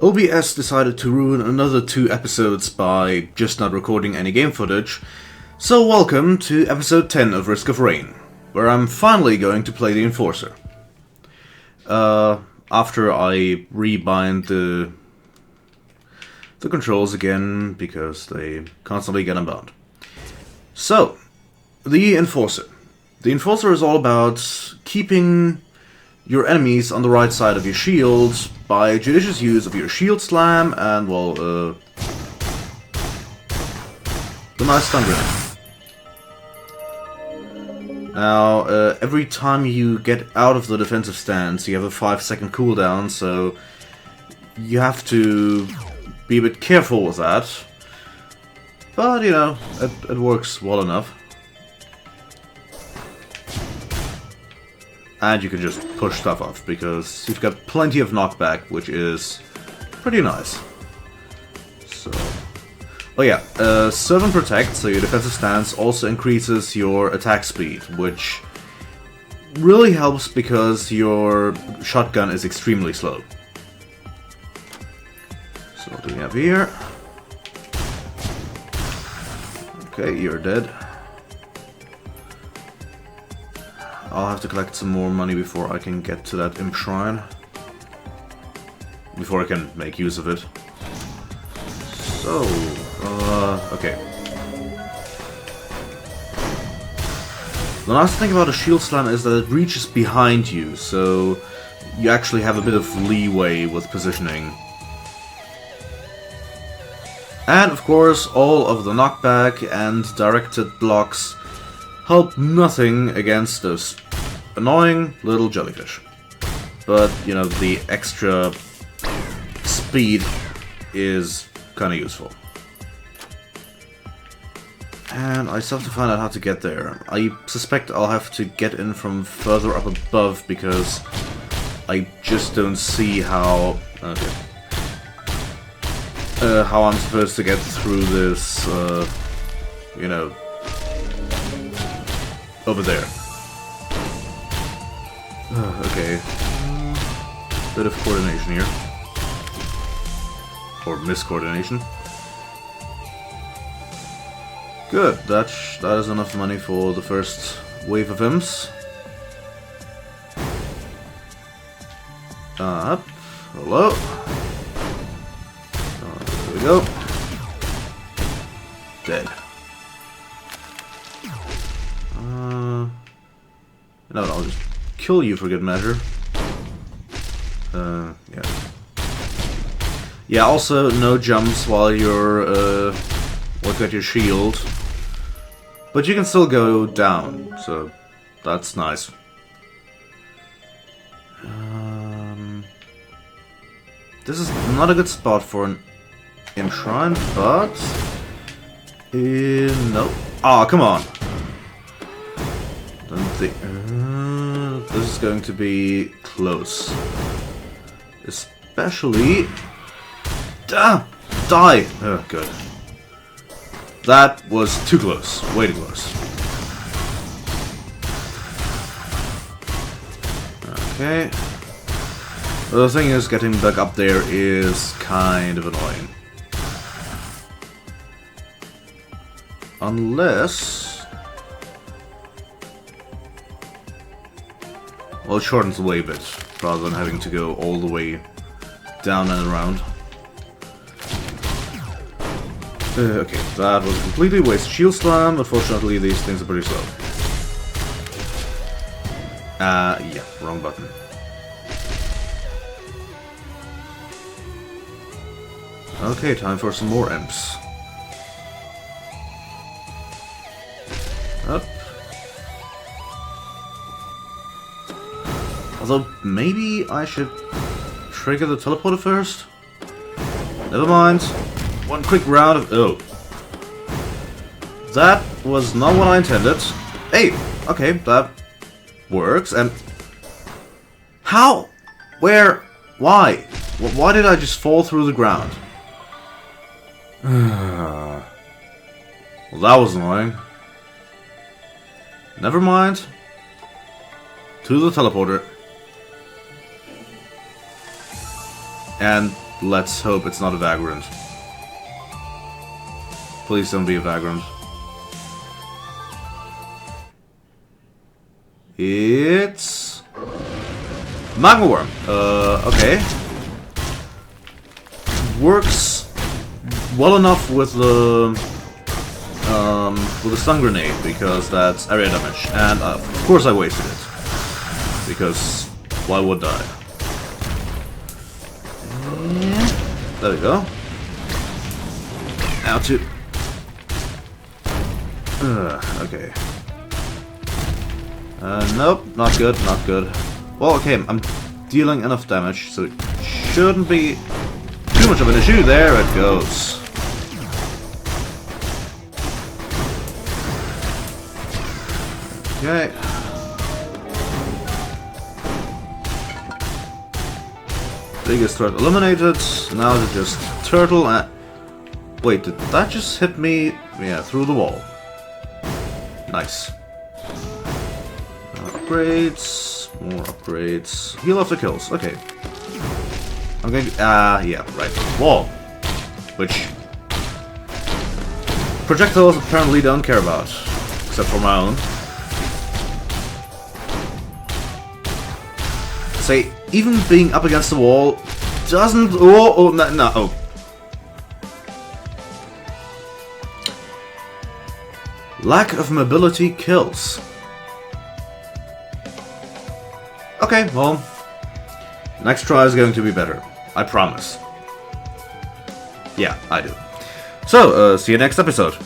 OBS decided to ruin another 2 episodes by just not recording any game footage, so welcome to episode 10 of Risk of Rain, where I'm finally going to play the Enforcer. After I rebind the controls again, because they constantly get unbound. So, the Enforcer. The Enforcer is all about keeping your enemies on the right side of your shield by judicious use of your shield slam and, well, the nice stun grenade. Now, every time you get out of the defensive stance, you have a 5-second cooldown, so you have to be a bit careful with that. But, you know, it works well enough. And you can just push stuff off, because you've got plenty of knockback, which is pretty nice. So, oh yeah, Serve and Protect, so your defensive stance, also increases your attack speed, which really helps because your shotgun is extremely slow. So what do we have here? Okay, you're dead. I'll have to collect some more money before I can get to that Imp Shrine. Before I can make use of it. So, okay. The nice thing about a Shield Slam is that it reaches behind you, so you actually have a bit of leeway with positioning. And, of course, all of the knockback and directed blocks help nothing against those annoying little jellyfish. But, you know, the extra speed is kinda useful. And I still have to find out how to get there. I suspect I'll have to get in from further up above because I just don't see how... Okay. How I'm supposed to get through this, you know, over there. Okay. Bit of coordination here. Or miscoordination. Good, that is enough money for the first wave of imps. Up. Hello. There we go. Dead. No, I'll just kill you for good measure. Yeah. Yeah, also no jumps while you're, working at your shield. But you can still go down, so that's nice. This is not a good spot for an Imp Shrine, but... no. Aw, come on! This is going to be close. Especially... Die! Oh, good. That was too close. Way too close. Okay. The thing is, getting back up there is kind of annoying. Unless... Well, it shortens the way a bit, rather than having to go all the way down and around. Okay, that was a completely wasted Shield Slam. Unfortunately, these things are pretty slow. Yeah, wrong button. Okay, time for some more imps. Up. Although, maybe I should trigger the teleporter first? Never mind. One quick round of... Oh. That was not what I intended. Hey! Okay, that works, and... How? Where? Why? Why did I just fall through the ground? Well, that was annoying. Never mind. To the teleporter. And let's hope it's not a Vagrant. Please don't be a Vagrant. It's... Magma Worm. Okay. Works well enough with the stun grenade, because that's area damage. And of course I wasted it. Because why would I? There we go. Now to... okay. Nope, not good, not good. Well, okay, I'm dealing enough damage, so it shouldn't be too much of an issue. There it goes. Okay. Biggest threat eliminated. Now to just turtle and... Wait, did that just hit me? Yeah, through the wall. Nice. Upgrades. More upgrades. Heal after kills. Okay. I'm going to... yeah, right. Wall. Which... projectiles apparently don't care about. Except for my own. Say, even being up against the wall doesn't... Oh, no, oh. Lack of mobility kills. Okay, well, next try is going to be better. I promise. Yeah, I do. So, see you next episode.